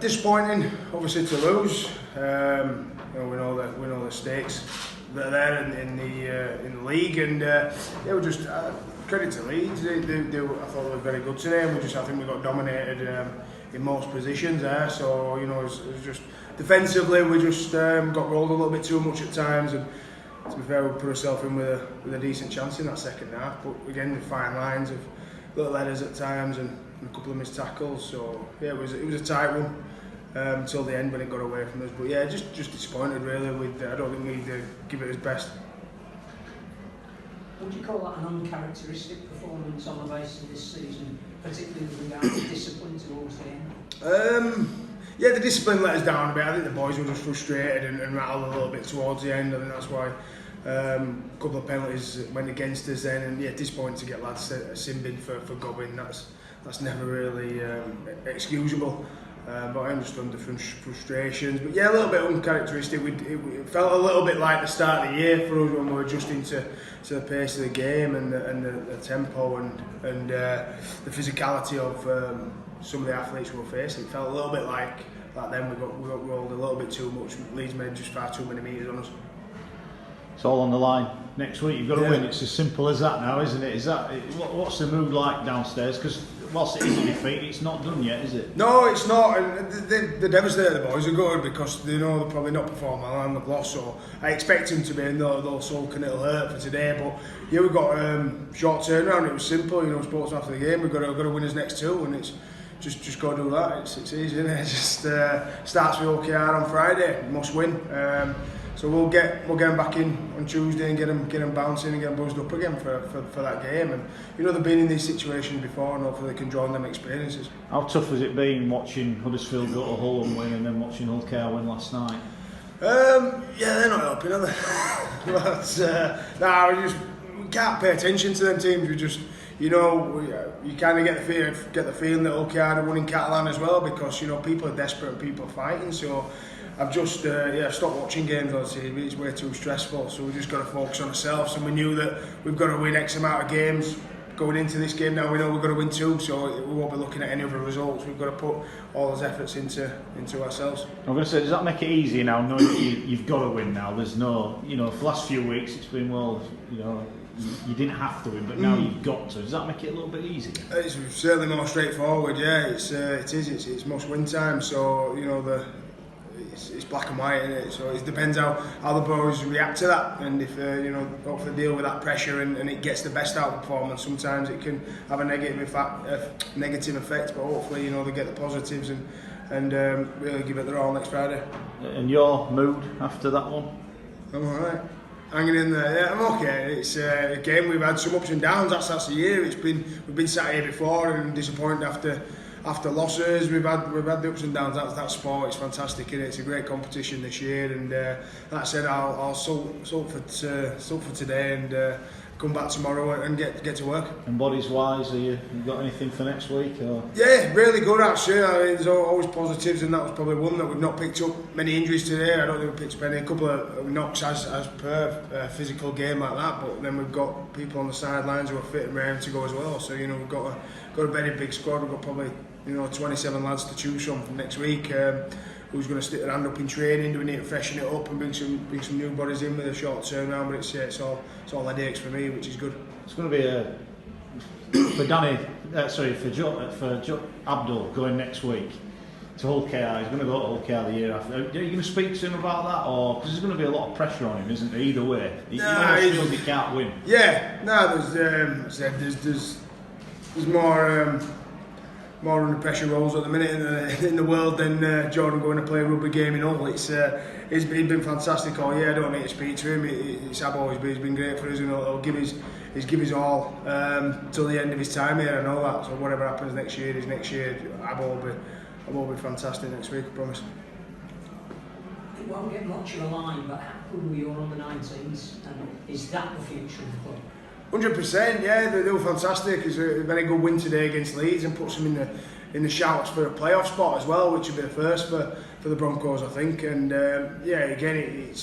Disappointing, obviously, to lose. We know the stakes that are there in the league, and we just credit to Leeds. I thought they were very good today. I think we got dominated in most positions there. So it was just defensively we just got rolled a little bit too much at times, and to be fair, we put ourselves in with a decent chance in that second half. But again, the fine lines of little headers at times and a couple of missed tackles. So yeah, it was a tight one until the end when it got away from us. But yeah, just disappointed really. I don't think we'd give it his best. Would you call that an uncharacteristic performance on the basis of this season, particularly with regard to discipline towards the end? Yeah, the discipline let us down a bit. I think the boys were just frustrated and rattled a little bit towards the end. I think that's why a couple of penalties went against us then. And yeah, disappointing to get lads sin bin for gobbing. That's never really excusable. But I understand the frustrations. But yeah, a little bit uncharacteristic. It felt a little bit like the start of the year for us when we were adjusting to the pace of the game and the tempo and the physicality of some of the athletes we were facing. It felt a little bit like then we got rolled a little bit too much. Leeds made just far too many metres on us. It's all on the line next week. You've got to win. It's as simple as that now, isn't it? What's the mood like downstairs? Because whilst it is a defeat, it's not done yet, is it? No, it's not. And they're devastated. The boys are good because they know they'll probably not perform well and they've lost. So I expect them to be, and they'll sulk and it'll hurt for today. But yeah, we've got short turnaround. It was simple. Sports after the game. We've got to win his next two, and it's just got to do that. It's easy, isn't it? It just starts with OKR on Friday. Must win. So we'll get them back in on Tuesday and get them bouncing and get them buzzed up again for that game. And they've been in these situations before, and hopefully they can draw on them experiences. How tough has it been watching Huddersfield go to Hull and win, and then watching Hull KR win last night? Yeah, they're not helping, are they? But we can't pay attention to them teams. We just, you kind of get the feeling that OKR are winning Catalan as well, because people are desperate and people are fighting. So I've just stopped watching games on TV. It's way too stressful. So we just got to focus on ourselves. And we knew that we've got to win X amount of games going into this game. Now we know we've got to win 2, so we won't be looking at any other results. We've got to put all those efforts into ourselves. I'm going to say, does that make it easier now, knowing that you've got to win now? There's no, for the last few weeks it's been, you didn't have to win, but now you've got to. Does that make it a little bit easier? It's certainly more straightforward. Yeah, it's must win time. So it's black and white, isn't it? So it depends how the boys react to that, and if hopefully deal with that pressure and it gets the best out of the performance. Sometimes it can have a negative effect, but hopefully they get the positives and really give it their all next Friday. And your mood after that one? I'm alright. Hanging in there, yeah, I'm okay. It's again, we've had some ups and downs. That's the year. We've been sat here before and disappointed after losses. We've had the ups and downs. That's sport. It's fantastic, isn't it? It's a great competition this year. And that said, I'll salt for today and come back tomorrow and get to work. And bodies wise, you got anything for next week? Or? Yeah, really good actually. I mean, there's always positives, and that was probably one that we've not picked up many injuries today. I don't think we picked up a couple of knocks as per physical game like that. But then we've got people on the sidelines who are fit and raring to go as well. So we've got a very big squad. We've got probably 27 lads to choose from next week. Who's going to stick their hand up in training? Do we need to freshen it up and bring some new bodies in with a short turnaround? But it's all headaches for me, which is good. It's going to be for Abdul going next week to Hull KR. He's going to go to Hull KR the year after. Are you going to speak to him about that, or because there's going to be a lot of pressure on him, isn't there? Either way, he almost feels he can't win. Yeah, there's more under pressure roles at the minute in the world than Jordan going to play a rugby game in Hull. He's been fantastic all year. I don't need to speak to him. He's been great for us, and he'll give his all till the end of his time here. I know that. So whatever happens next year is next year. Abo will be fantastic next week, I promise. It won't get much of a line, but how good were your under-19s, and is that the future of the club? 100%, yeah, they were fantastic. It's a very good win today against Leeds and puts them in the shouts for a playoff spot as well, which would be the first for the Broncos, I think. And again,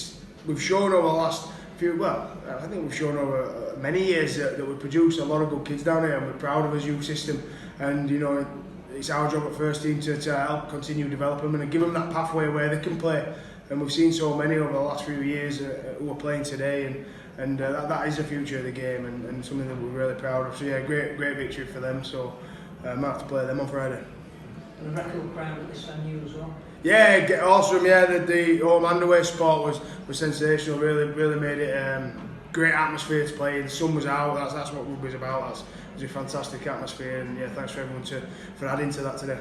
we've shown over the last few. Well, I think we've shown over many years that we produce a lot of good kids down here, and we're proud of his youth system. And it's our job at first team to help continue develop them and give them that pathway where they can play. And we've seen so many over the last few years who are playing today, and that is the future of the game, and something that we're really proud of. So yeah, great victory for them. So I might have to play them on Friday. And a record crowd at this venue as well. Yeah, awesome. Yeah, the home and away sport was sensational. Really made it great atmosphere to play in. The sun was out. That's what rugby's about. It was a fantastic atmosphere, and yeah, thanks for everyone for adding to that today.